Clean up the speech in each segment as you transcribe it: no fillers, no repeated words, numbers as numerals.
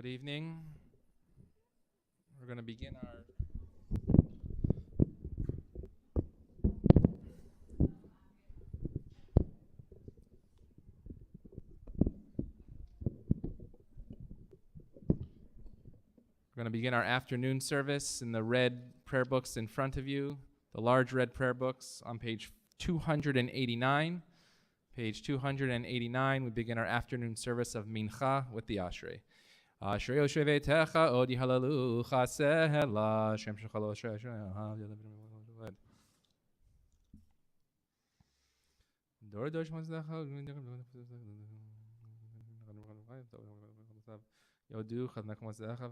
Good evening. We're going to begin our afternoon service in the red prayer books in front of you, the large red prayer books on page 289. Page 289, we begin our afternoon service of Mincha with the Ashrei. Ashrei Yoshevei Techa Odi Halalu Chasehela Shem Shechalo Ashrei Yodu Chadnak Mazecha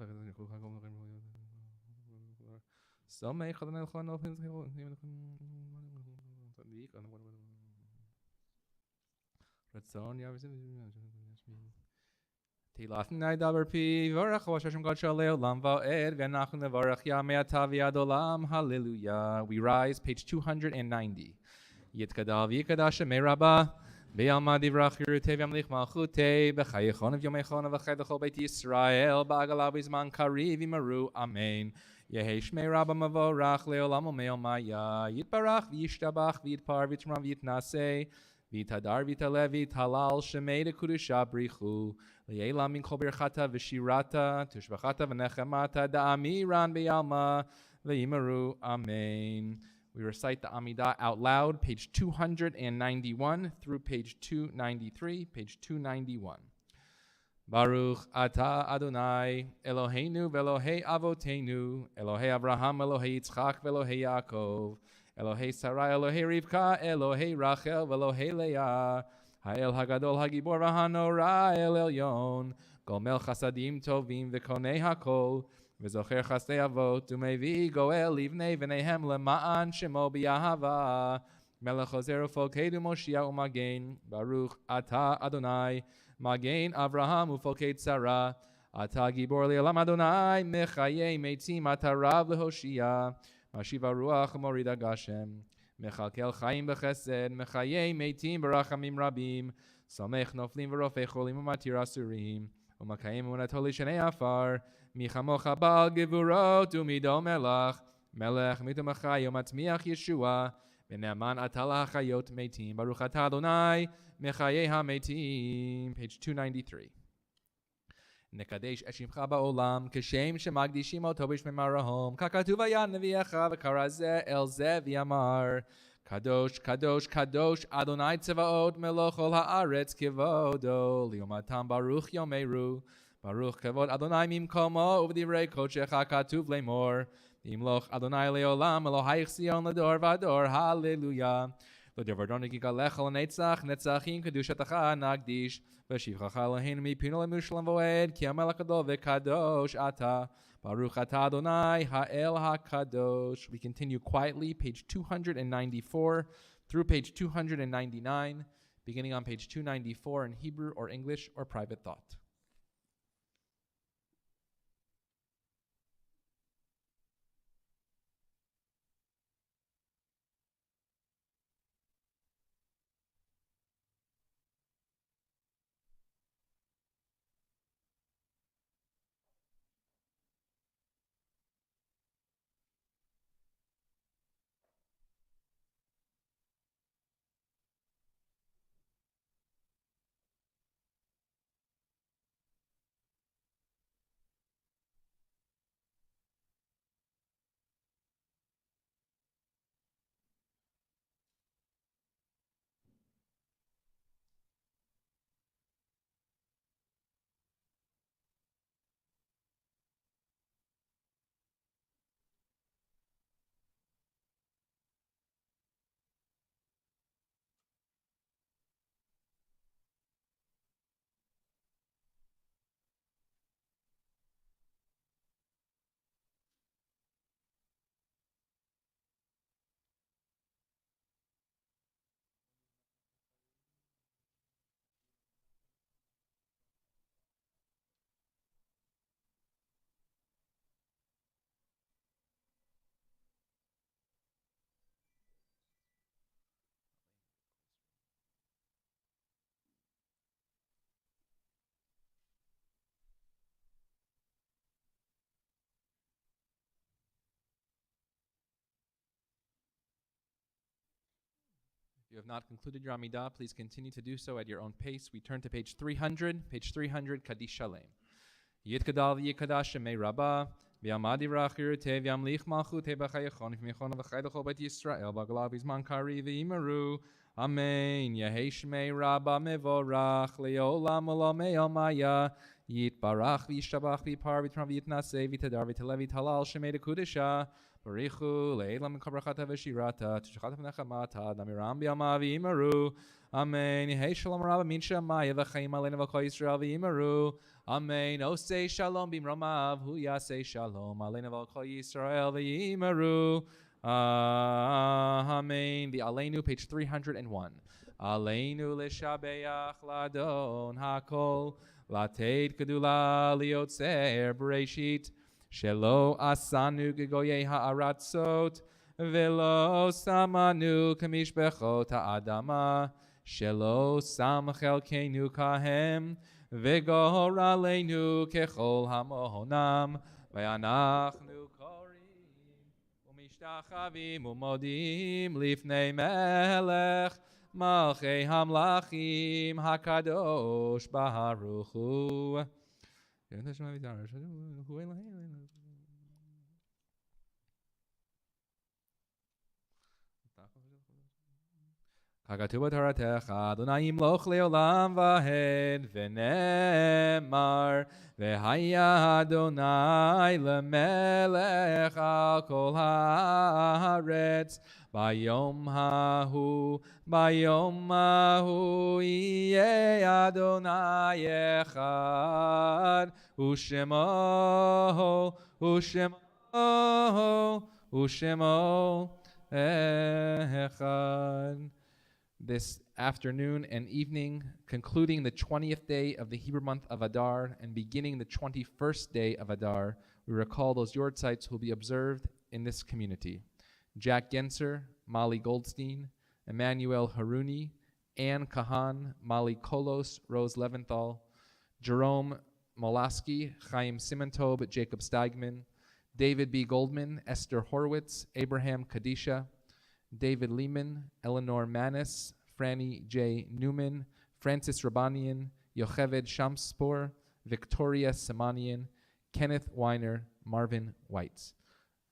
Somei Chadnak Ratzon Tilatnai daber pi vorach Hashem God shalei olam va'ed v'nachnu nevarach yamei atav yad olam hallelujah. We rise, page 290. Yitkadav yikadash shemei rabbah Be'alma divrach yirutei v'amlich malchutei b'chayechon v'yomechon v'chay d'chol beit Yisrael ba'agalav b'zman kariv imaru amen. Yehei shmei rabbah mavorach le'olam u'me'ol maya yitbarach v'yishtabach v'yitpar v'yitmram v'yitnaseh v'yitadar v'yitalev v'yitalal shemei d'kudusha brichu Le'elam min kol birchata v'shirata tushbachata v'nechemata da'amiran be'alma v'yimaru amen. We recite the Amidah out loud, page 291 through page 293, page 291. Baruch Ata Adonai Eloheinu v'Elohei Avotenu Elohei Avraham Elohei Yitzchak v'Elohei Yaakov Elohei Sarai Elohei Rivka Elohei Rachel v'Elohei Leah Ha'el Hagadol Hagibor v'Hanora El Elyon Gomel Chasadim Tovim v'Konei Hakol V'zocher chastei avot u'mevi goel livnei v'neihem lema'an shemo b'yahava melech ozer u'folkedu Moshiach u'magen Baruch Ata Adonai Magen Avraham u'folked Sarah Ata gibor le'olam Adonai mechayei meitim Ata rav lehoshia Mashiva ruach morida gashem mechalkel chaim b'chesed mechayei meitim b'rachamim rabim samech noflim v'rofei cholim u'matir asurim u'makayim u'natoli shenei afar Michamocha bal gevurot u'mido melach melech mitamachayim atzmiach Yeshua v'ne'aman atala hachayot meitim Baruch Ata Adonai mechayei ha-meitim. Page 293. Nekadesh et shimcha ba'olam kashem shemagdishim oto b'shmei marahom kakatuv hayad nevi'echa v'karazeh el zeh v'yamar Kadosh, Kadosh, Kadosh, Adonai Tzevaot Melech ol haaretz kivodo liyomatam Baruch yomeru Baruch kavod Adonai mimkomo uv'divrei kodshecha katuv lemor Imloch Adonai leolam Elohayich Sion lador vador Hallelujah L'dor v'dornik yigalech al netzach netzachim kedushatacha nagdish v'shivchacha Eloheinu mipinu lemushalam voed ki hamelech gadol v'kadosh ata Baruch ata Adonai ha'el ha'kadosh. We continue quietly, page 294 through page 299, beginning on page 294 in Hebrew or English or private thought. you have not concluded your Amidah, please continue to do so at your own pace. We turn to page 300, Kaddish Shalem. Yitkadal v'yikadash shemei Rabbah, v'yamadi v'rachirute, v'yamlich malchute b'chayachon, v'michon v'chaydacho bet Yisrael, v'agalav v'zman kari v'imaru. Amen. Yehei shmei Rabbah mevorach, le'olam olamei almaya, yitbarach v'yishtabach v'yipar v'yitram v'yitnaseh v'yitadar v'yitalev v'yitalal shemei dekudesha. Barichu le'elam kabrachata v'shirata t'shachata v'nechamata damiram b'yama v'imaru. Amen. Yehei shalom Rabbah min shamaya v'chaim aleinu v'kol Yisrael v'imaru. Amen. Osei shalom b'mromav hu yasei shalom aleinu v'kol Yisrael v'imaru. Amen. The Aleinu, page 301. Aleinu l'shabeach ladon hakol lateid kedula liotzer bereshit. Shelo asanu gegoye ha'aratzot, velo samanu kamishbechot ha'adama, shelo sam chelkeinu kahem, vegor aleinu kechol hamohonam, ve'anachnu korim, umishtachavim umodim lifnei melech, malchei hamlachim hakadosh baruch hu. Kagatu b'toratecha Adonai yimloch le'olam v'hed v'nemar v'haya Adonai lemelech al kol haaretz bayom hahu yeh Adonai echad Ushemo echad. This afternoon and evening, concluding the 20th day of the Hebrew month of Adar and beginning the 21st day of Adar, we recall those yortzites who will be observed in this community. Jack Genser, Molly Goldstein, Emmanuel Haruni, Ann Kahan, Molly Kolos, Rose Leventhal, Jerome Molaski, Chaim Simontob, Jacob Steigman, David B. Goldman, Esther Horwitz, Abraham Kadisha, David Lehman, Eleanor Manis, Franny J. Newman, Francis Rabanian, Yocheved Shamspor, Victoria Simonian, Kenneth Weiner, Marvin White.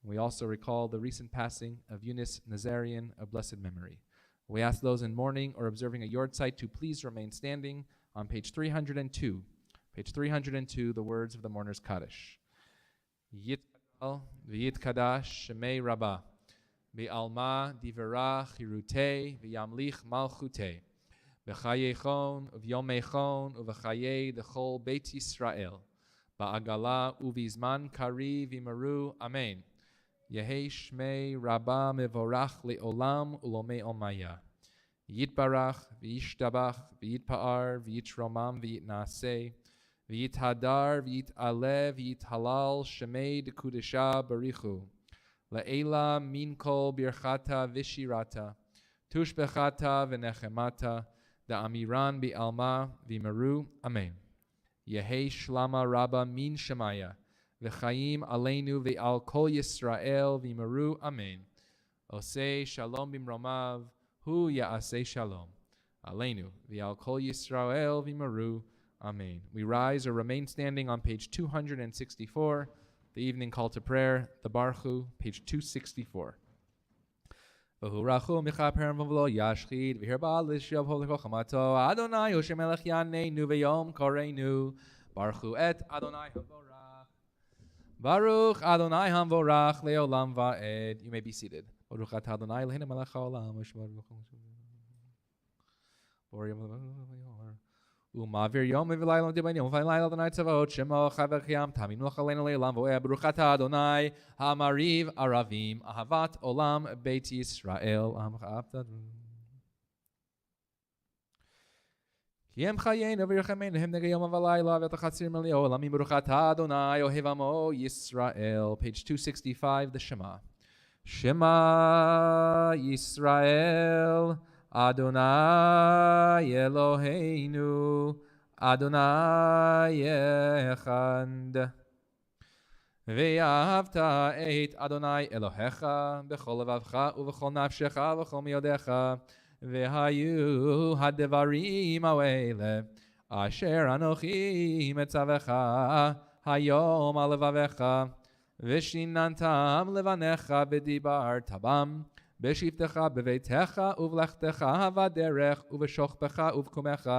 We also recall the recent passing of Younes Nazarian of blessed memory. We ask those in mourning or observing a yortzeit to please remain standing on page 302. Page 302, the words of the mourner's Kaddish. Yitkadal v'yitkadash shemei Rabbah. V'alma divera chirute v'yamlich malchute v'chayechon v'yomechon v'chayei d'chol Beit Yisrael ba'agala uvizman kari v'imaru. Amen. Yehei shmei Rabbah mevorach le'olam ulomei omaya. Yitbarach v'yishtabach v'yitpa'ar v'yitromam v'yitnaseh v'yithadar v'yit'aleh v'yithalal shemei d'kudesha barichu. La'ela minkol birchata v'shirata, tushbechata v'nechemata, da'amiran bi'alma v'imaru. Amen. Yehei shlama Rabbah min shemaya, v'chaim aleinu v'al kol Yisrael v'imaru. Amen. Osei shalom bimromav, hu ya'asei shalom. Aleinu v'al kol Yisrael v'imaru. Amen. We rise or remain standing on page 264. The evening call to prayer, the Baruchu, page 264. V'hurachu michaperem v'lo yashchid v'hirba l'shav holiko chamato Adonai Yoshem melech yaneinu v'yom koreinu Baruchu et Adonai hamvorach Baruch Adonai hamvorach le'olam va'ed. You may be seated. Baruch at Adonai l'hina melech ha'olam Umavir yom v'layla d'bayim v'layla d'nai tzavot shemo chavechiyam taminu chaleinu le'olam v'oeh Baruch atah Adonai ha'mariv aravim ahavat olam Beit Yisrael ki em chayeinu v'yirchameinu hem negei yom v'layla v'tachatzir melio olamim Baruch atah Adonai ohev amo Yisrael. Page 265, the Shema. Shema Yisrael Adonai Eloheinu, Adonai Echad. Ve'ahavta et Adonai Elohecha, b'chol levavcha, u'v'chol nafshecha, v'chol miyodecha, והיו הדברים האלה אשר אנוכי מצווך היום על לבביך, ושיננתם לבניך ודיברת בם, בשבתך בביתך ובלכתך בדרך ובשוכבך ובקומך,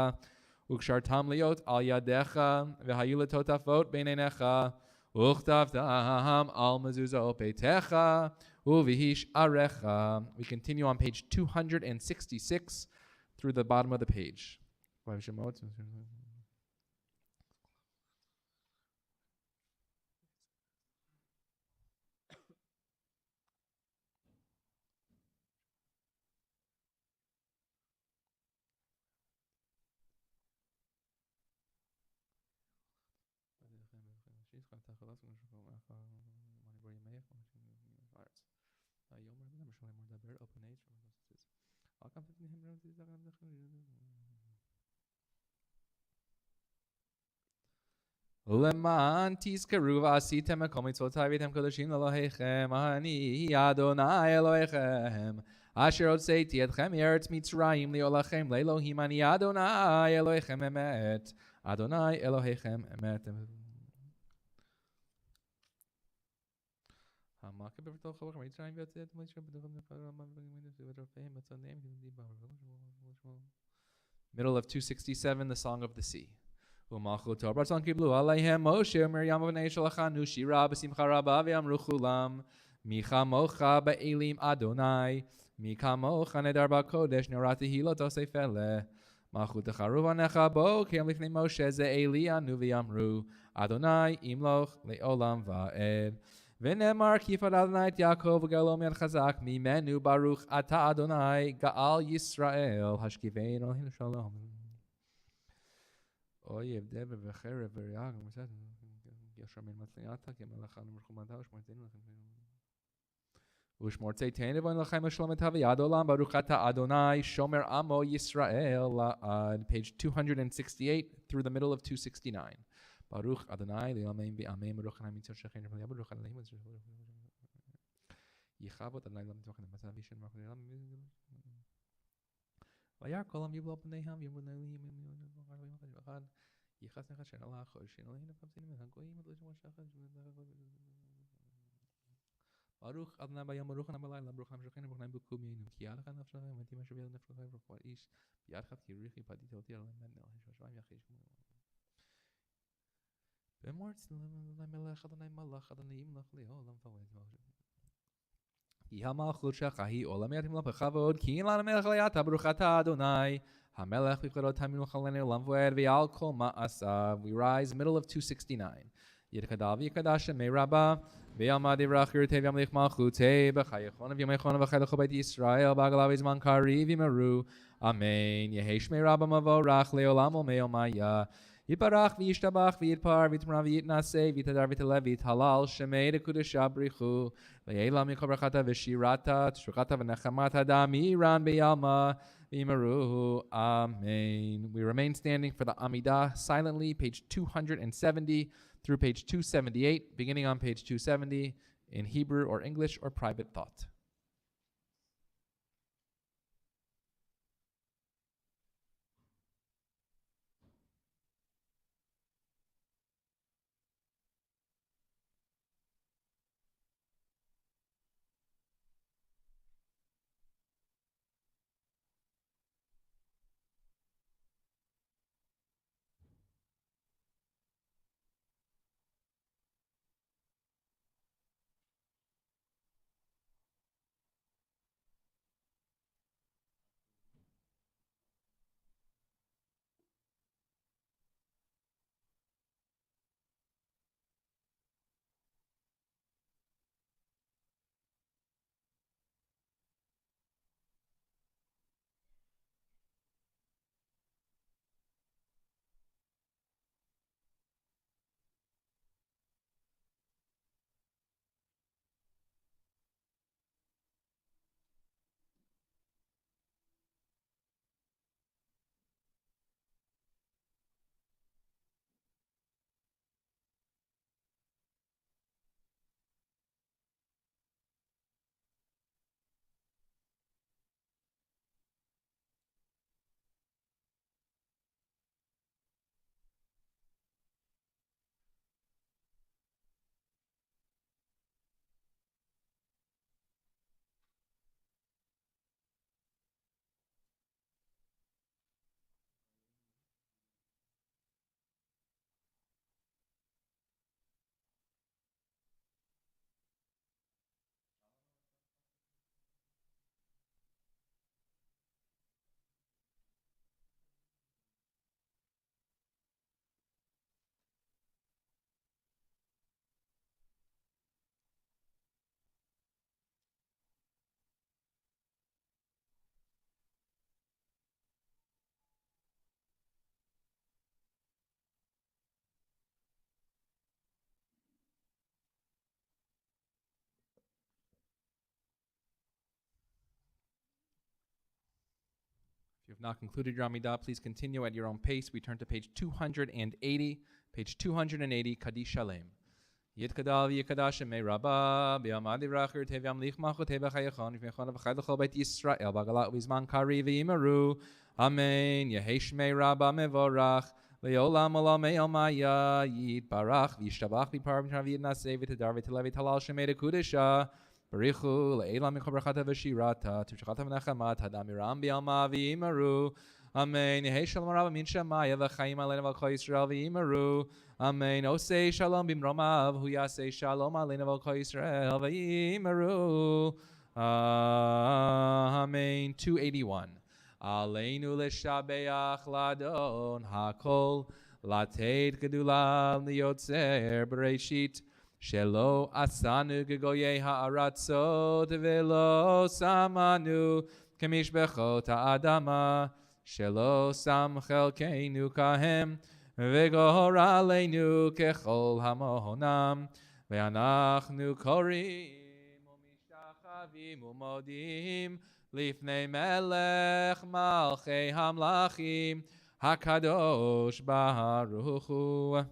וקשרתם להיות על ידיך, והיו לטוטפות בין עיניך, וכתבתם על מזוזות ביתך ובהשעריך. We continue on page 266 through the bottom of the page. למען תזכרו ועשיתם מכל מצוותיי והייתם קדושים לאלוהיכם, אני אדוני אלוהיכם, אשר הוצאתי אתכם מארץ מצרים לעולכם לאלוהים, אני אדוני אלוהיכם אמת, אדוני אלוהיכם אמת. Middle of 267, the Song of the Sea. ומלכותו ברצון קיבלו עליהם משה ומרים ובני שלחנו שירה בשמחה רבה ואמרו כולם, מי כמוך באלים אדוני, מי כמוך נדר בקודש, נורא תהילות עושי פלא. מלכותך רובנך בוקר לפני משה זה אלי ענו ויאמרו, אדוני ימלוך לעולם ועד. ונאמר כי יפרד אדוני את יעקב וגאלו מיד חזק ממנו, ברוך אתה אדוני גאל ישראל, השכיבנו אלוהינו שלום. אויב דבר וחרב וריח ישר מן מצליעתה כמלאכה ומלחמתה ושמורתי תהן לבוא לכם ושלומתה ויד עולם, ברוך אתה אדוני שומר עמו ישראל לעד. Page 268 through the middle of 269. ברוך אדוני לעולמים ועמים, ברוך אדוני מצור שכן ברוך אדוני יכבוד אדוני למתוכן המצב וישן וירא כל העם יבלעו פניהם ויאמרו לאלוהים אחד יחס נחת שאין Allah חושן אלוהים נפצים מן הגויים ולשמוע שחד ברוך אדוני ביום ברוך אדוני בלילה ברוך אדוני שכן ברוך אדוני בקום ינו כי ידך נפשכם ותהי משהו ביד נפשכם וכל איש בידך כי ריחי פדיתי אותי על המנל ששבעים יחיש במורץ למלך אדוני מלך אדוני ימלך לעולם ועד. כי המלכות שלך היא עולם יתים לך בכבוד, כי אין לנו מלך ליתה, ברוך אתה אדוני המלך בקדרות המלך עלינו עולם ועד ועל כל מעשיו. We rise middle of 269. יתקדל ויקדש שמי רבה ויעמד יברך ירתה וימליך מלכותי בחייכון וימיכון וחי לכל בית ישראל בעגלה בזמן קריב ימרו אמן. יהי שמי רבה מבורך לעולם ולמיה, יתברך וישתבח ויתפאר ויתמרא ויתנשא ויתהדר ויתהלל ויתהלל שמי לקודשה בריחו לעילם מכל ברכתה ושירתה תשוקתה ונחמתה דאמירן ביעלמה ויאמרו amen. We remain standing for the Amidah silently, page 270 through page 278, beginning on page 270 in Hebrew or English or private thought. not concluded your Amidah, please continue at your own pace. We turn to page 280. Page 280, Kaddish Shalem. Yitkadal v'yikadash me rabba b'yamad livrachir tevyam lichmachu tevachayachon v'mechon v'chay l'chol beit Yisrael b'galat v'zman kari v'imaru. Amen. Yehesh me rabba mevorach le'olam olam me'el maya yitbarach v'yishtabach v'par v'trav yidnaseh v'tadar v'telev v'talal shemei dekudesha barichu le'elam michol brachata v'shirata tuvshachata v'nechamat hadam miram b'yalma v'imaru. Amen. Yehesh shalom rabba min shemaya v'chayim aleinu v'al Yisrael v'imaru. Amen. Osei shalom bimromav hu yasei shalom aleinu v'al kol Yisrael v'yimaru. Amen. 281. Aleinu l'shabeach ladon hakol lated gedula liyotzer bereshit shelo asanu gegoyei ha'aratzot velo samanu kemishbechot ha'adama shelo sam chelkeinu kahem V'gor aleinu kechol hamohonam ve'anachnu korim u'mishtachavim u'modim lifnei melech malchei hamlachim hakadosh baruch hu.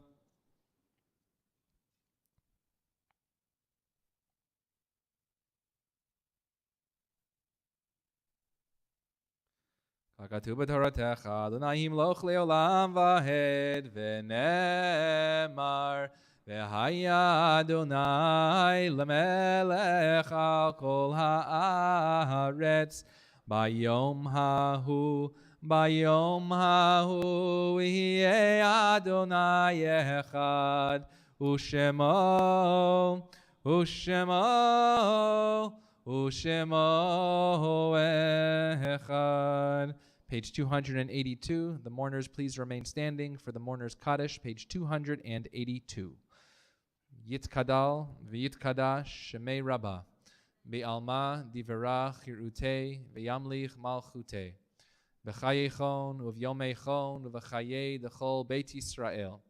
כתוב בתורתך, אדוני ימלוך לעולם ועד, ונאמר, והיה אדוני למלך על כל הארץ, ביום ההוא יהיה אדוני אחד, ושמו echad. Page 282. The mourners, please remain standing for the mourners' Kaddish. Page 282. Yitkadal v'yitkadash shemei rabba be'alma divera chirute ve'yamlich malchute v'chayechon uvyomechon v'chayei dechol beit Yisrael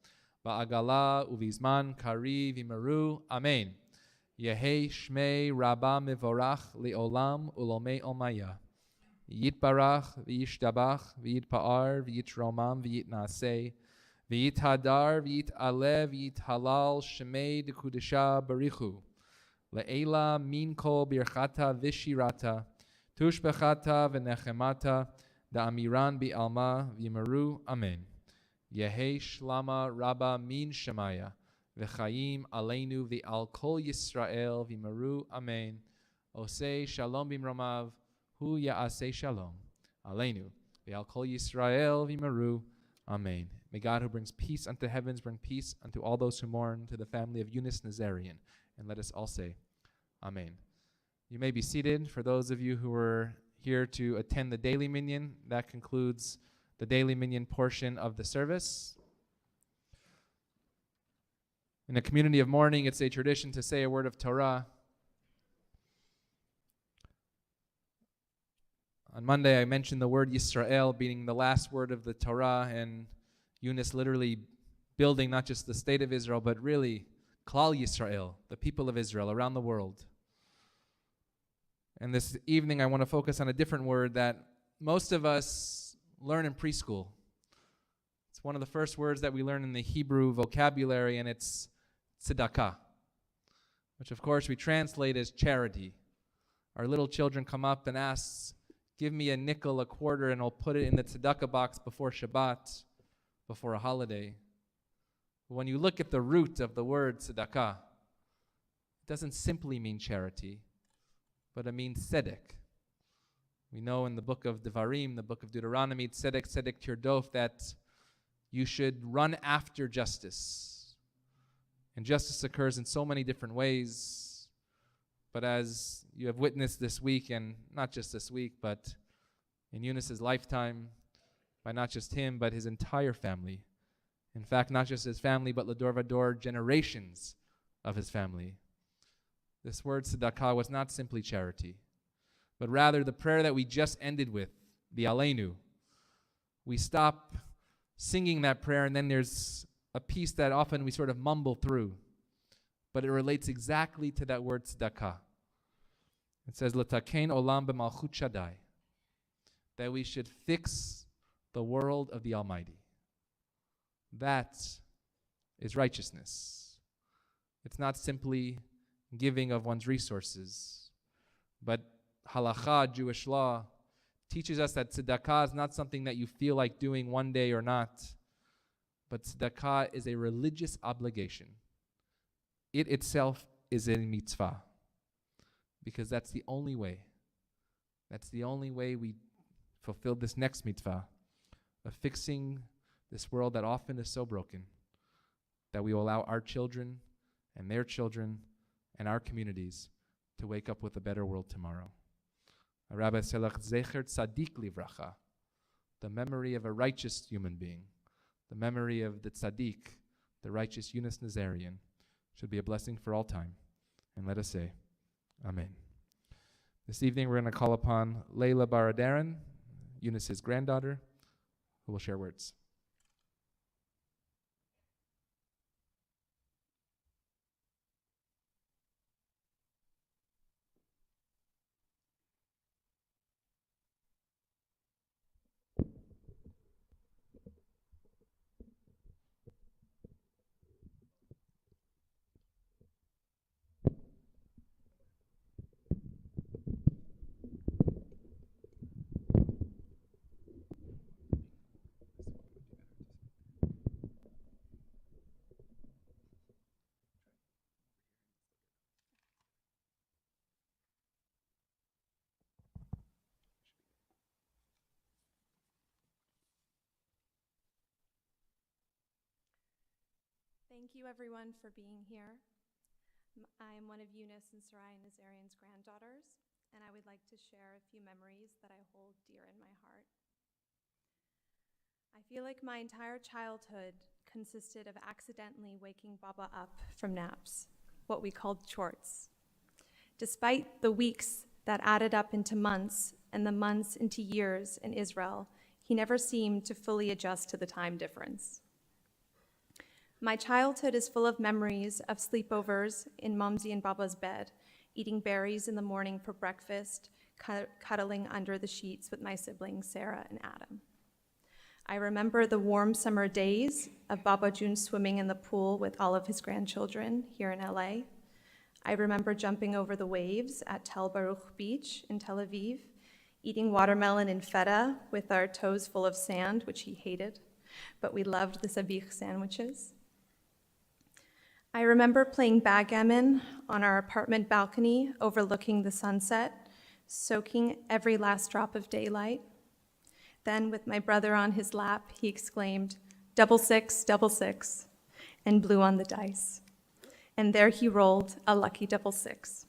ba'agala uvizman kari v'imaru. Amen. Yehei shmei rabba mevorach le'olam ulomei omaya. Yitbarach v'yishtabach v'yitpa'ar v'yitromam v'yitnaseh v'yithadar v'yit'aleh v'yithalal shemei dekudesha barichu le'ela min kol birchata v'shirata tushbechata v'nechemata da'amiran bi'alma v'yimaru. Amen. Yehei shlama rabba min shemaya v'chayim aleinu v'al kol Yisrael v'yimaru. Amen. Osei shalom bimromav hu ya'aseh shalom aleinu v'al kol Yisrael v'yimaru. Amen. May God, who brings peace unto heavens, bring peace unto all those who mourn, to the family of Younes Nazarian. And let us all say, Amen. You may be seated. For those of you who are here to attend the daily Minyan, that concludes the daily Minyan portion of the service. In a community of mourning, it's a tradition to say a word of Torah. On Monday, I mentioned the word Yisrael being the last word of the Torah, and Younes literally building not just the state of Israel, but really Klal Yisrael, the people of Israel around the world. And this evening, I want to focus on a different word that most of us learn in preschool. It's one of the first words that we learn in the Hebrew vocabulary, and it's tzedakah, which of course we translate as charity. Our little children come up and ask, give me a nickel, a quarter, and I'll put it in the tzedakah box before Shabbat, before a holiday. But when you look at the root of the word tzedakah, it doesn't simply mean charity, but it means tzedek. We know in the book of Devarim, the book of Deuteronomy, tzedek, tzedek tirdof, that you should run after justice. And justice occurs in so many different ways. But as you have witnessed this week, and not just this week, but in Younes' lifetime, by not just him, but his entire family. In fact, not just his family, but Lador Vador, generations of his family. This word tzedakah was not simply charity, but rather the prayer that we just ended with, the Aleinu. We stop singing that prayer, and then there's a piece that often we sort of mumble through, but it relates exactly to that word tzedakah. It says, L'takein olam b'malchut Shaddai, that we should fix the world of the Almighty. That is righteousness. It's not simply giving of one's resources, but halakha, Jewish law, teaches us that tzedakah is not something that you feel like doing one day or not, but tzedakah is a religious obligation. It itself is a mitzvah, because that's the only way. That's the only way we fulfill this next mitzvah of fixing this world that often is so broken, that we will allow our children and their children and our communities to wake up with a better world tomorrow. Rabbi Selach Zecher Tzadik Livracha, the memory of a righteous human being, the memory of the Tzadik, the righteous Younes Nazarian, should be a blessing for all time. And let us say, Amen. This evening we're going to call upon Leila Baradaran, Younes' granddaughter, who will share words. Thank you, everyone, for being here. I am one of Younes Nazarian's granddaughters, and I would like to share a few memories that I hold dear in my heart. I feel like my entire childhood consisted of accidentally waking Baba up from naps, what we called chorts. Despite the weeks that added up into months and the months into years in Israel, he never seemed to fully adjust to the time difference. My childhood is full of memories of sleepovers in Momsy and Baba's bed, eating berries in the morning for breakfast, cuddling under the sheets with my siblings Sarah and Adam. I remember the warm summer days of Baba June swimming in the pool with all of his grandchildren here in LA. I remember jumping over the waves at Tel Baruch Beach in Tel Aviv, eating watermelon and feta with our toes full of sand, which he hated, but we loved the sabich sandwiches. I remember playing backgammon on our apartment balcony overlooking the sunset, soaking every last drop of daylight. Then, with my brother on his lap, he exclaimed, "Double six," and blew on the dice. And there he rolled a lucky double six.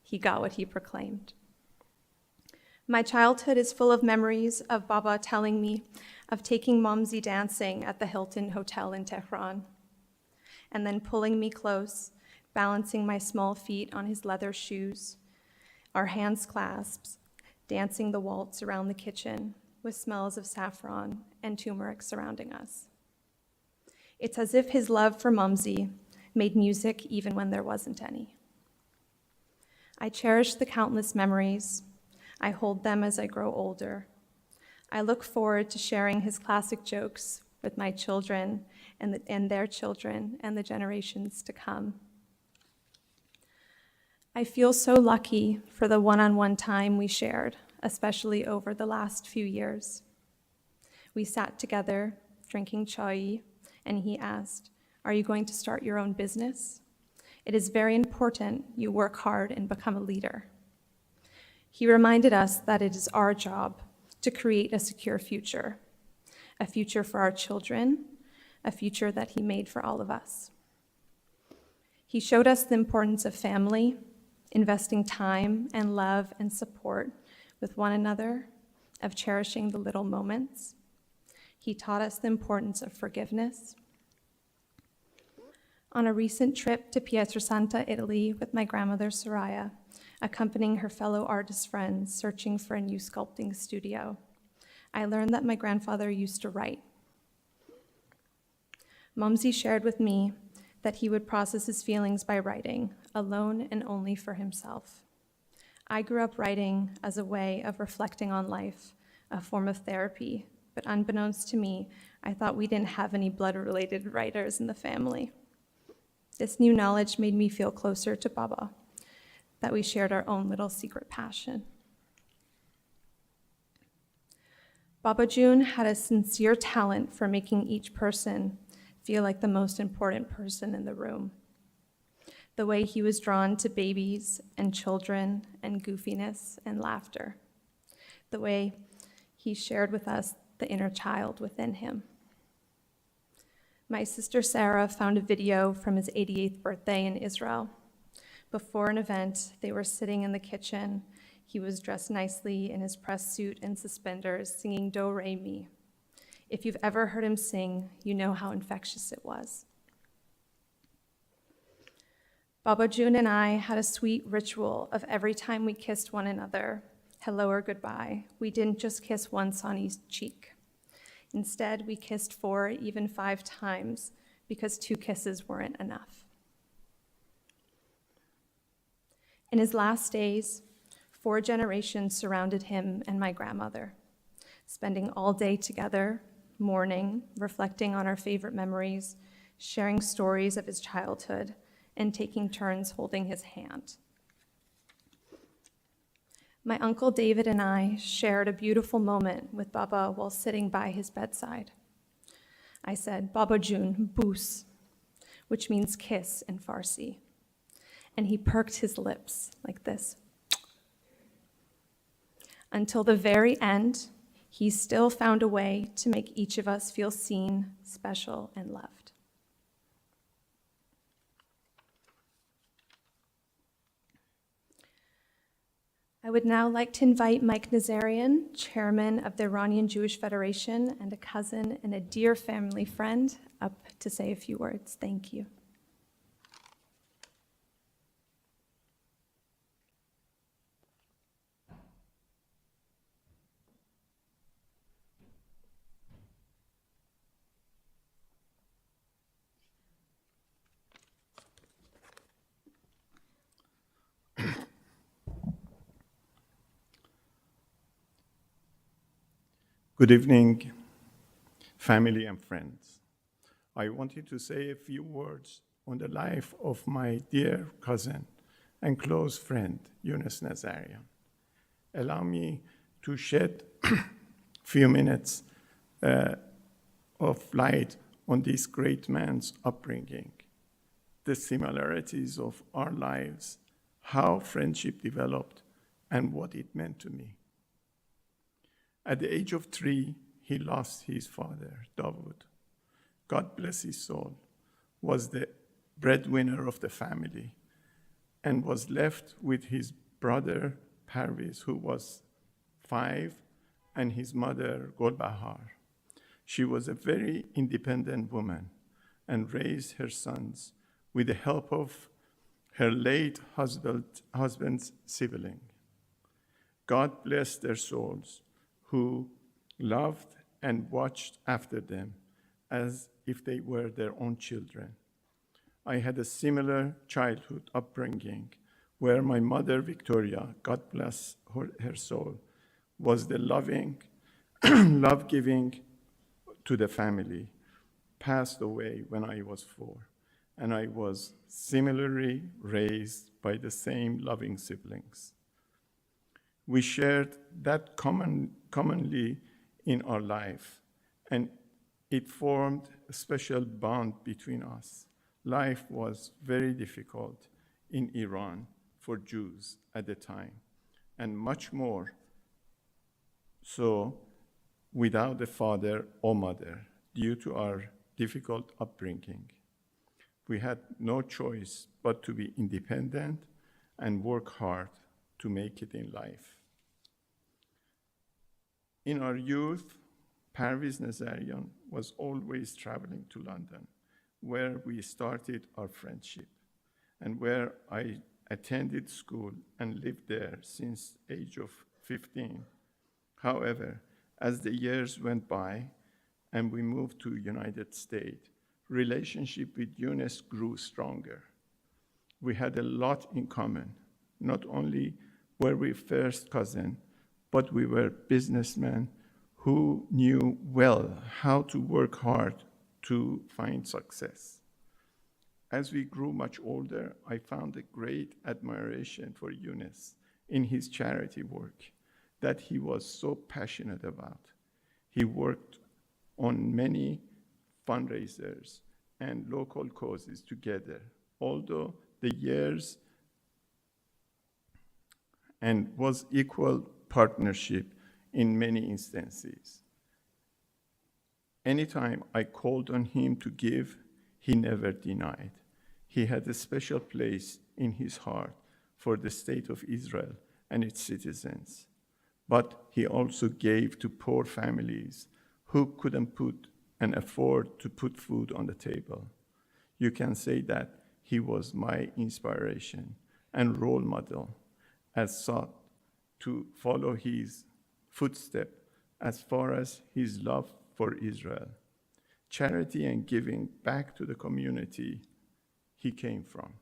He got what he proclaimed. My childhood is full of memories of Baba telling me of taking Momsy dancing at the Hilton Hotel in Tehran, and then pulling me close, balancing my small feet on his leather shoes, our hands clasped, dancing the waltz around the kitchen with smells of saffron and turmeric surrounding us. It's as if his love for Momsy made music even when there wasn't any. I cherish the countless memories. I hold them as I grow older. I look forward to sharing his classic jokes with my children and their children and the generations to come. I feel so lucky for the one-on-one time we shared, especially over the last few years. We sat together drinking chai, and he asked, "Are you going to start your own business? It is very important you work hard and become a leader." He reminded us that it is our job to create a secure future, a future for our children, a future that he made for all of us. He showed us the importance of family, investing time and love and support with one another, of cherishing the little moments. He taught us the importance of forgiveness. On a recent trip to Pietrasanta, Italy, with my grandmother Soraya, accompanying her fellow artist friends searching for a new sculpting studio, I learned that my grandfather used to write. Momsy shared with me that he would process his feelings by writing, alone and only for himself. I grew up writing as a way of reflecting on life, a form of therapy, but unbeknownst to me, I thought we didn't have any blood-related writers in the family. This new knowledge made me feel closer to Baba, that we shared our own little secret passion. Baba June had a sincere talent for making each person feel like the most important person in the room. The way he was drawn to babies and children and goofiness and laughter. The way he shared with us the inner child within him. My sister Sarah found a video from his 88th birthday in Israel. Before an event, they were sitting in the kitchen. He was dressed nicely in his press suit and suspenders, singing Do Re Mi. If you've ever heard him sing, you know how infectious it was. Baba June and I had a sweet ritual of every time we kissed one another, hello or goodbye, we didn't just kiss once on each cheek. Instead, we kissed 4, even 5 times, because 2 kisses weren't enough. In his last days, 4 generations surrounded him and my grandmother, spending all day together, mourning, reflecting on our favorite memories, sharing stories of his childhood, and taking turns holding his hand. My uncle David and I shared a beautiful moment with Baba while sitting by his bedside. I said, Baba June, boos, which means kiss in Farsi. And he perked his lips like this. Until the very end, he still found a way to make each of us feel seen, special, and loved. I would now like to invite Mike Nazarian, chairman of the Iranian Jewish Federation and a cousin and a dear family friend, up to say a few words. Thank you. Good evening, family and friends. I wanted to say a few words on the life of my dear cousin and close friend, Younes Nazarian. Allow me to shed a few minutes of light on this great man's upbringing, the similarities of our lives, how friendship developed, and what it meant to me. At the age of 3, he lost his father, Dawood. God bless his soul, was the breadwinner of the family and was left with his brother, Parviz, who was 5, and his mother, Golbahar. She was a very independent woman and raised her sons with the help of her late husband's sibling. God bless their souls, who loved and watched after them as if they were their own children. I had a similar childhood upbringing where my mother, Victoria, God bless her soul, was the loving, love-giving to the family, passed away when I was 4, and I was similarly raised by the same loving siblings. We shared that commonly in our life, and it formed a special bond between us. Life was very difficult in Iran for Jews at the time, and much more so without a father or mother due to our difficult upbringing. We had no choice but to be independent and work hard to make it in life. In our youth, Parviz Nazarian was always traveling to London, where we started our friendship, and where I attended school and lived there since the age of 15. However, as the years went by and we moved to United States, relationship with Younes grew stronger. We had a lot in common. Not only were we first cousins, but we were businessmen who knew well how to work hard to find success. As we grew much older, I found a great admiration for Younes in his charity work that he was so passionate about. He worked on many fundraisers and local causes together, although the years and was equal partnership in many instances. Anytime I called on him to give, he never denied. He had a special place in his heart for the state of Israel and its citizens. But he also gave to poor families who couldn't put and afford to put food on the table. You can say that he was my inspiration and role model, as sought to follow his footsteps as far as his love for Israel, charity and giving back to the community he came from.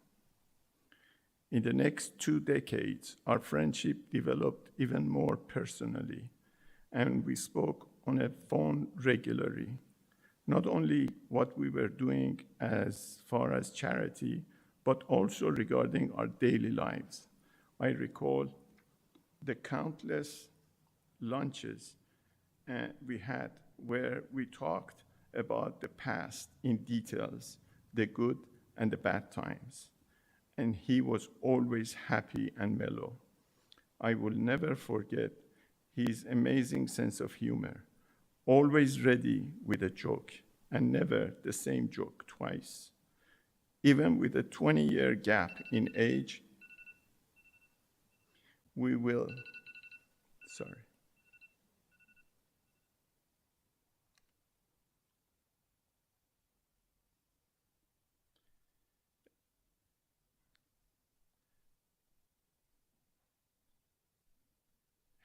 In the next 2 decades, our friendship developed even more personally, and we spoke on a phone regularly, not only what we were doing as far as charity, but also regarding our daily lives. I recall the countless lunches we had where we talked about the past in details, the good and the bad times. And he was always happy and mellow. I will never forget his amazing sense of humor, always ready with a joke, and never the same joke twice. Even with a 20-year gap in age,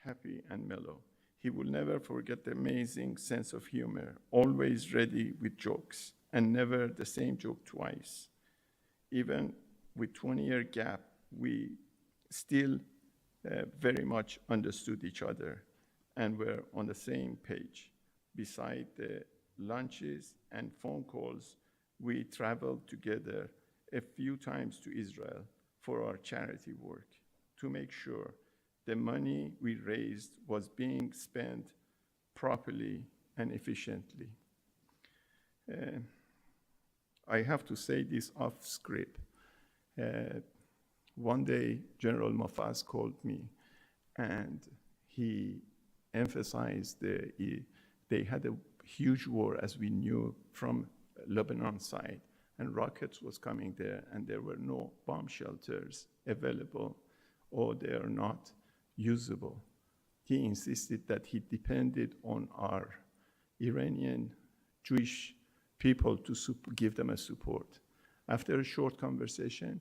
happy and mellow. He will never forget the amazing sense of humor, always ready with jokes, and never the same joke twice. Even with 20-year gap, we still very much understood each other and were on the same page. Beside the lunches and phone calls, we traveled together a few times to Israel for our charity work to make sure the money we raised was being spent properly and efficiently. I have to say this off script. One day, General Mofaz called me, and he emphasized they had a huge war, as we knew, from Lebanon side, and rockets was coming there, and there were no bomb shelters available, or they are not usable. He insisted that he depended on our Iranian Jewish people to give them a support. After a short conversation,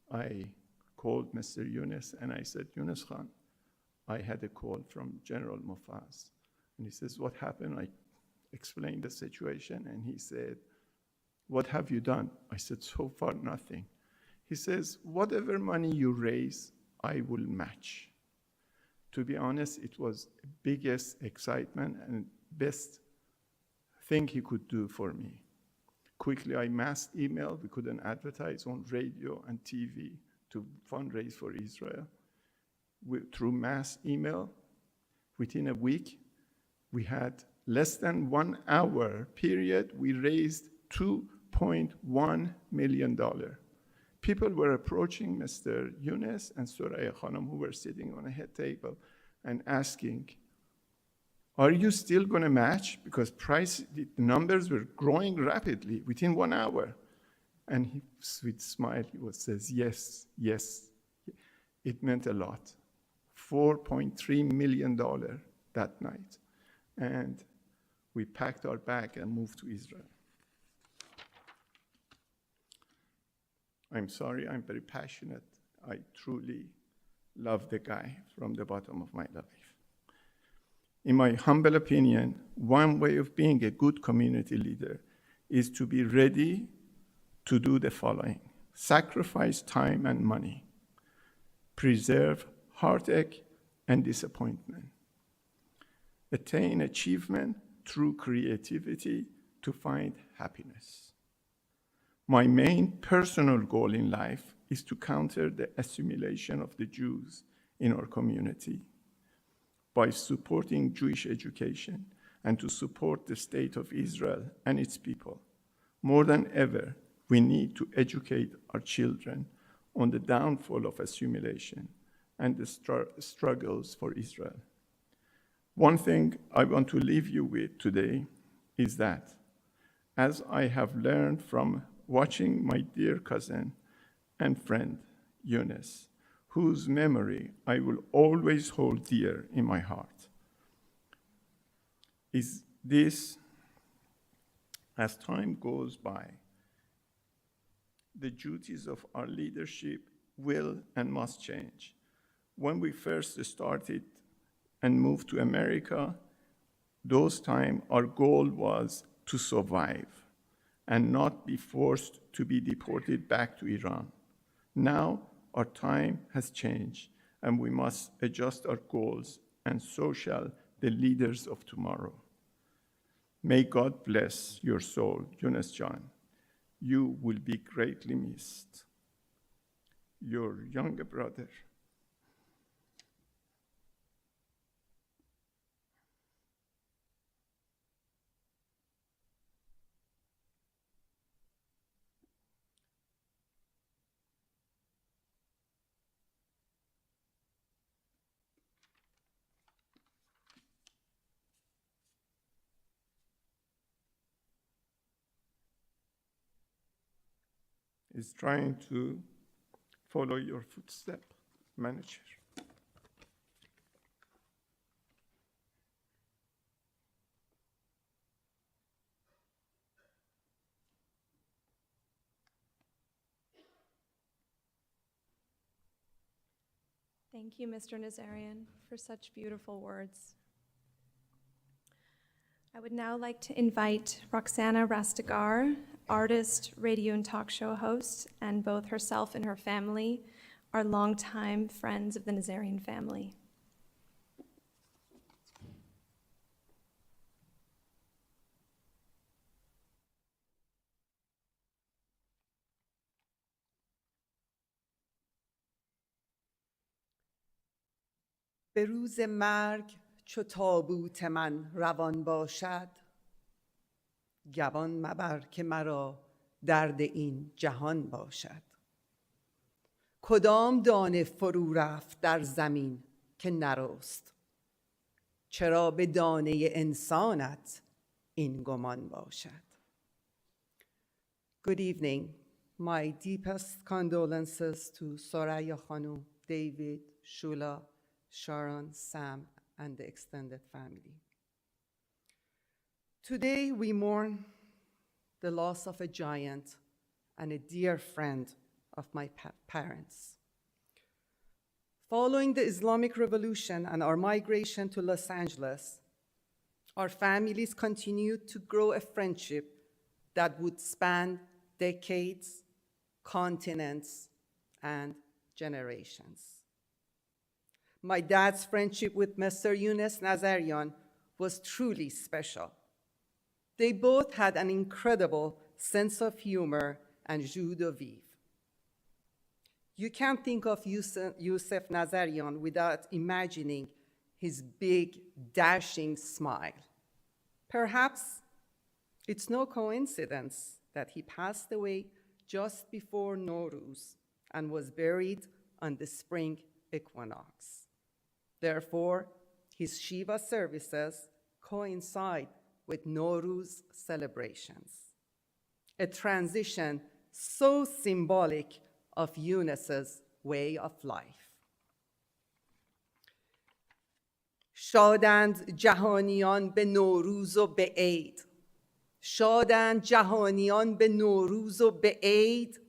I called Mr. Younes and I said, Younes Khan, I had a call from General Mofaz. And he says, what happened? I explained the situation and he said, what have you done? I said, so far nothing. He says, whatever money you raise, I will match. To be honest, it was the biggest excitement and best thing he could do for me. Quickly, I mass emailed. We couldn't advertise on radio and TV to fundraise for Israel. Through mass email, within a week, we had less than 1 hour period, we raised $2.1 million. People were approaching Mr. Younes and Soraya Khanum, who were sitting on a head table, and asking, are you still going to match? Because the numbers were growing rapidly within 1 hour. And he, with smile, he says, yes, yes. It meant a lot. $4.3 million that night. And we packed our bag and moved to Israel. I'm sorry, I'm very passionate. I truly love the guy from the bottom of my life. In my humble opinion, one way of being a good community leader is to be ready to do the following: sacrifice time and money, preserve heartache and disappointment, attain achievement through creativity to find happiness. My main personal goal in life is to counter the assimilation of the Jews in our community by supporting Jewish education and to support the state of Israel and its people. More than ever, we need to educate our children on the downfall of assimilation and the struggles for Israel. One thing I want to leave you with today is that, as I have learned from watching my dear cousin and friend, Younes, whose memory I will always hold dear in my heart, is this: as time goes by, the duties of our leadership will and must change. When we first started and moved to America, those times our goal was to survive and not be forced to be deported back to Iran. Now our time has changed and we must adjust our goals, and so shall the leaders of tomorrow. May God bless your soul, Younes John. You will be greatly missed. Your younger brother, is trying to follow your footstep, manager. Thank you, Mr. Nazarian, for such beautiful words. I would now like to invite Roxana Rastegar, artist, radio and talk show host, and both herself and her family are longtime friends of the Nazarian family. به روز مرگ چو تابوت من روان باشد، گمان مبر که مرا درد این جهان باشد. کدام دانه فرو رفت در زمین که نرست، چرا به دانه انسانت این گمان باشد. Good evening. My deepest condolences to Soraya Khanum, David, Shula, Sharon, Sam, and the extended family. Today we mourn the loss of a giant and a dear friend of my parents. Following the Islamic Revolution and our migration to Los Angeles, our families continued to grow a friendship that would span decades, continents, and generations. My dad's friendship with Mr. Younes Nazarian was truly special. They both had an incredible sense of humor and joie de vivre. You can't think of Younes Nazarian without imagining his big, dashing smile. Perhaps it's no coincidence that he passed away just before Nowruz and was buried on the spring equinox. Therefore, his Shiva services coincide with Nowruz celebrations, a transition so symbolic of Younes's way of life. شادند جهانیان به نوروز و به عید، شادند جهانیان به نوروز و به عید،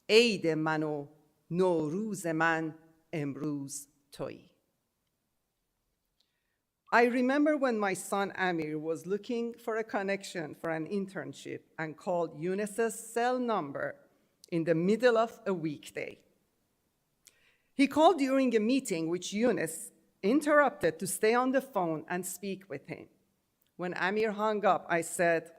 عید من و نوروز من امروز تویی. I remember when my son Amir was looking for a connection for an internship and called Younes's cell number in the middle of a weekday. He called during a meeting which Younes interrupted to stay on the phone and speak with him. When Amir hung up, I said,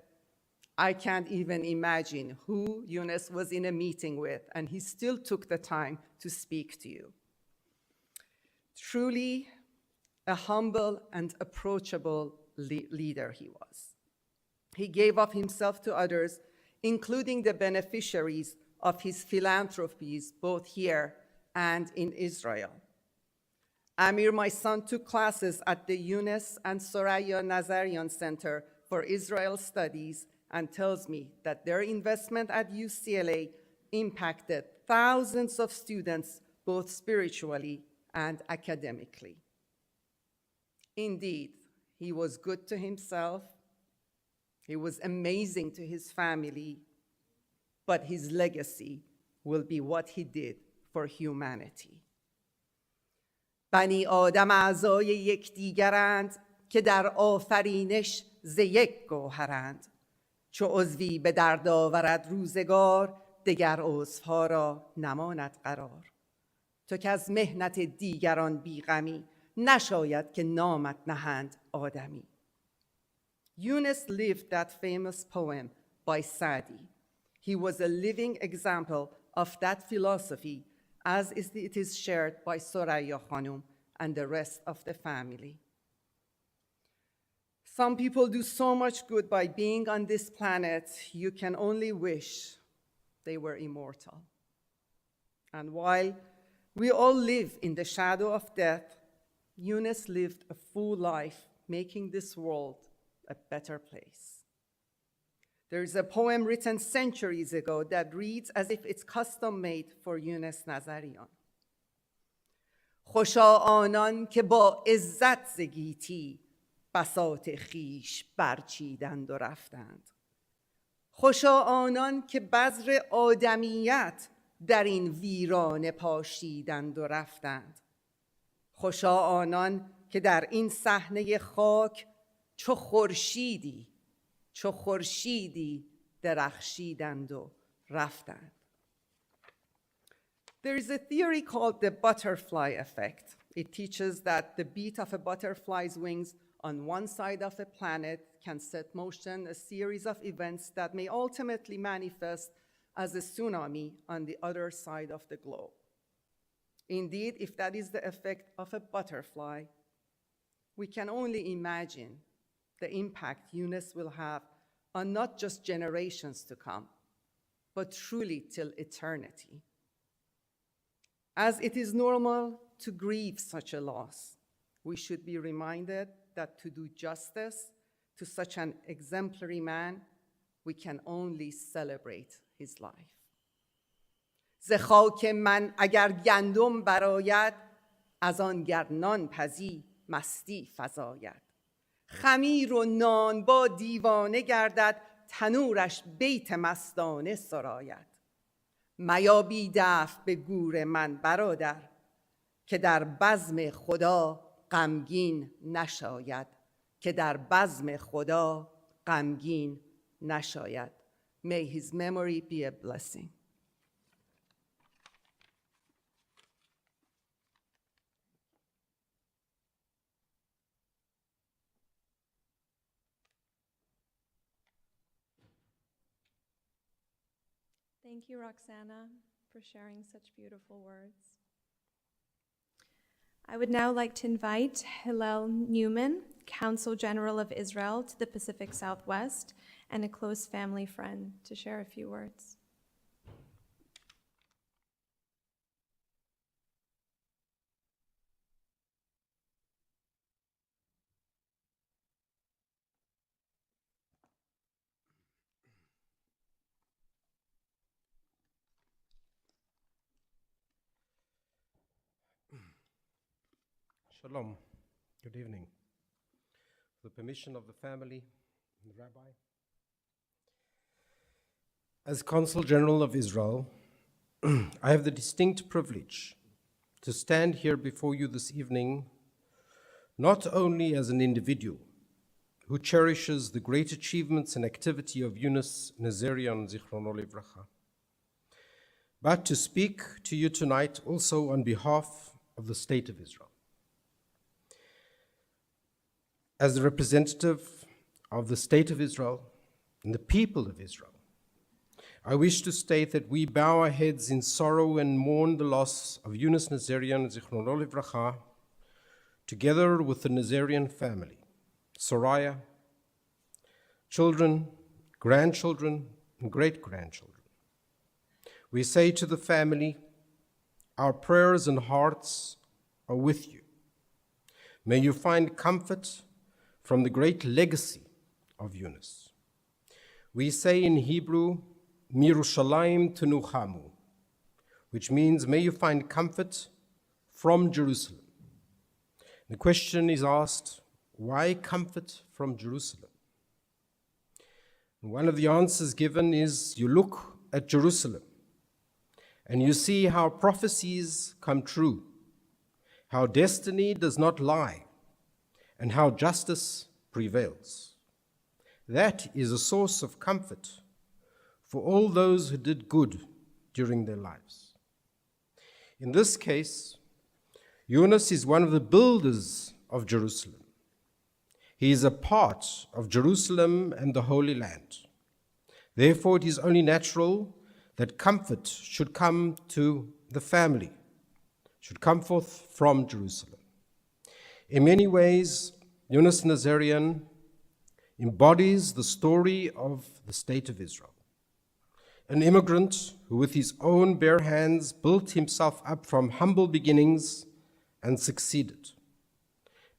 I can't even imagine who Younes was in a meeting with, and he still took the time to speak to you. Truly a humble and approachable leader he was. He gave of himself to others, including the beneficiaries of his philanthropies, both here and in Israel. Amir, my son, took classes at the Younes and Younes Nazarian Center for Israel Studies and tells me that their investment at UCLA impacted thousands of students, both spiritually and academically. Indeed, he was good to himself, he was amazing to his family, but his legacy will be what he did for humanity. بنی آدم اعضای یکدیگرند که در آفرینش ز یک گوهرند. چو عضوی به درد آورد روزگار، دگر عضوها را نماند قرار. تو که از محنت دیگران بیغمی، نشاید که نامت نهند آدمی. Younes lived that famous poem by Sadi. He was a living example of that philosophy as it is shared by Soraya Khanum and the rest of the family. Some people do so much good by being on this planet, you can only wish they were immortal. And while we all live in the shadow of death, Younes lived a full life, making this world a better place. There is a poem written centuries ago that reads as if it's custom made for Younes Nazarian. خوشا آنان که با عزت ز گیتی بساط خویش برچیدند و رفتند. خوشا آنان که بذر آدمیت در این ویرانه پاشیدند و رفتند. خوشا آنان که در این صحنه خاک چو خورشیدی درخشیدند و رفتند. There is a theory called the butterfly effect. It teaches that the beat of a butterfly's wings on one side of a planet can set motion a series of events that may ultimately manifest as a tsunami on the other side of the globe. Indeed, if that is the effect of a butterfly, we can only imagine the impact Younes will have on not just generations to come, but truly till eternity. As it is normal to grieve such a loss, we should be reminded that to do justice to such an exemplary man, we can only celebrate his life. ز خاک من اگر گندم برآید، از آن گر نان پزی مستی فزاید. خمیر و نان با دیوانه گردد، تنورش بیت مستانه سراید. میا بی دفع به گور من برادر، که در بزم خدا غمگین نشاید. May his memory be a blessing. Thank you, Roxana, for sharing such beautiful words. I would now like to invite Hillel Newman, Consul General of Israel to the Pacific Southwest, and a close family friend to share a few words. Shalom. Good evening. With the permission of the family and the rabbi. As Consul General of Israel, I have the distinct privilege to stand here before you this evening, not only as an individual who cherishes the great achievements and activity of Younes Nazarian Zichrono Livracha, but to speak to you tonight also on behalf of the State of Israel. as the representative of the State of Israel and the people of Israel, I wish to state that we bow our heads in sorrow and mourn the loss of Younes Nazarian, Zichrono Livracha, together with the Nazarian family, Soraya, children, grandchildren, and great-grandchildren. We say to the family, our prayers and hearts are with you. May you find comfort from the great legacy of Younes. We say in Hebrew, Mirushalayim tenuchamu, which means may you find comfort from Jerusalem. The question is asked, why comfort from Jerusalem? And one of the answers given is you look at Jerusalem and you see how prophecies come true, how destiny does not lie, and how justice prevails. That is a source of comfort for all those who did good during their lives. In this case, Younes is one of the builders of Jerusalem. He is a part of Jerusalem and the Holy Land. Therefore, it is only natural that comfort should come to the family, should come forth from Jerusalem. In many ways, Younes Nazarian embodies the story of the State of Israel. An immigrant who with his own bare hands built himself up from humble beginnings and succeeded.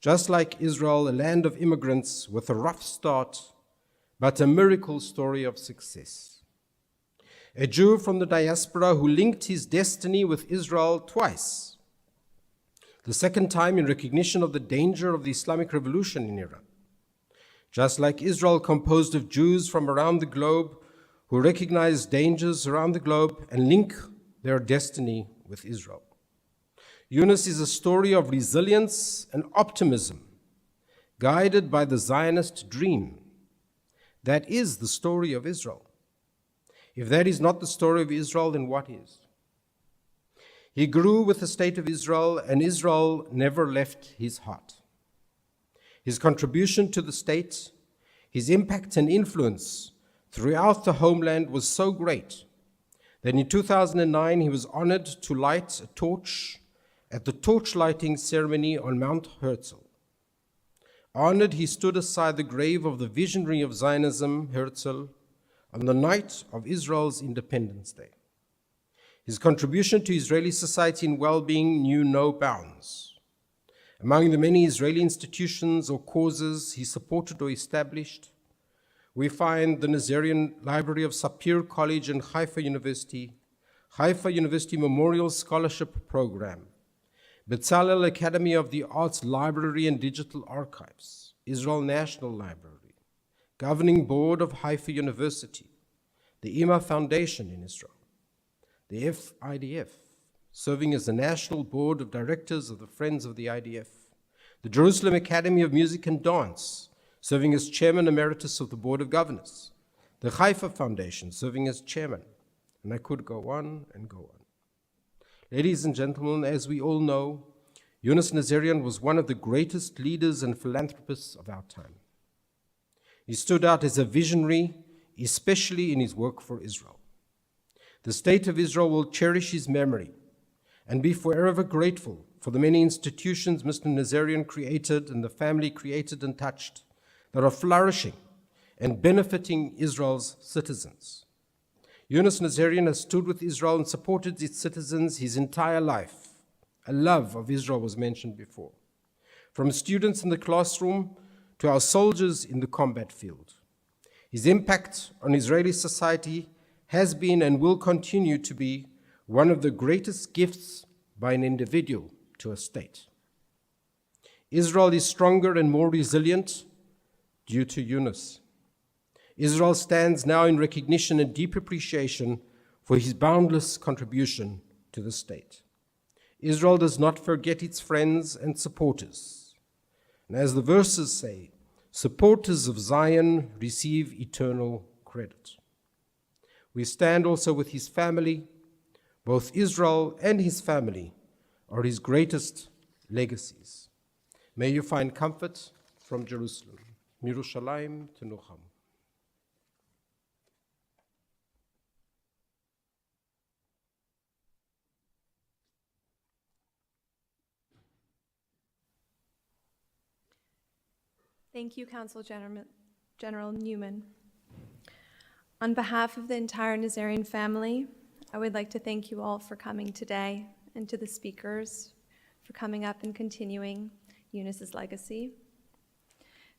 Just like Israel, a land of immigrants with a rough start, but a miracle story of success. A Jew from the diaspora who linked his destiny with Israel twice. The second time in recognition of the danger of the Islamic Revolution in Iran. Just like Israel, composed of Jews from around the globe who recognize dangers around the globe and link their destiny with Israel. Younes is a story of resilience and optimism, guided by the Zionist dream. That is the story of Israel. If that is not the story of Israel, then what is? He grew with the State of Israel, and Israel never left his heart. His contribution to the state, his impact and influence throughout the homeland was so great that in 2009 he was honored to light a torch at the torch lighting ceremony on Mount Herzl. Honored, he stood aside the grave of the visionary of Zionism, Herzl, on the night of Israel's Independence Day. His contribution to Israeli society and well-being knew no bounds. Among the many Israeli institutions or causes he supported or established, we find the Nazarian Library of Sapir College and Haifa University Memorial Scholarship Program, Bezalel Academy of the Arts Library and Digital Archives, Israel National Library, Governing Board of Haifa University, the IMA Foundation in Israel, the FIDF, serving as the National Board of Directors of the Friends of the IDF, the Jerusalem Academy of Music and Dance, serving as Chairman Emeritus of the Board of Governors, the Haifa Foundation, serving as Chairman, and I could go on and go on. Ladies and gentlemen, as we all know, Younes Nazarian was one of the greatest leaders and philanthropists of our time. He stood out as a visionary, especially in his work for Israel. The State of Israel will cherish his memory and be forever grateful for the many institutions Mr. Nazarian created and the family created and touched that are flourishing and benefiting Israel's citizens. Younes Nazarian has stood with Israel and supported its citizens his entire life. A love of Israel was mentioned before. From students in the classroom to our soldiers in the combat field. His impact on Israeli society has been and will continue to be one of the greatest gifts by an individual to a state. Israel is stronger and more resilient due to Younes. Israel stands now in recognition and deep appreciation for his boundless contribution to the state. Israel does not forget its friends and supporters. And as the verses say, supporters of Zion receive eternal credit. We stand also with his family. Both Israel and his family are his greatest legacies. May you find comfort from Jerusalem, Mirushalayim Tenucham. Thank you, Council General Newman. On behalf of the entire Nazarian family, I would like to thank you all for coming today, and to the speakers for coming up and continuing Younes's legacy.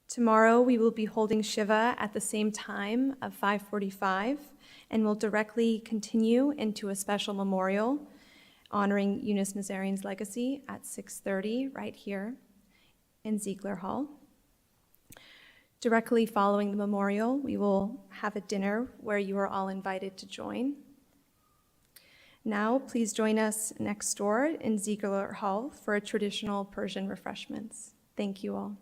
Tomorrow we will be holding Shiva at the same time of 5:45, and will directly continue into a special memorial honoring Younes Nazarian's legacy at 6:30 right here in Ziegler Hall. Directly following the memorial, we will have a dinner where you are all invited to join. Now, please join us next door in Ziegler Hall for a traditional Persian refreshments. Thank you all.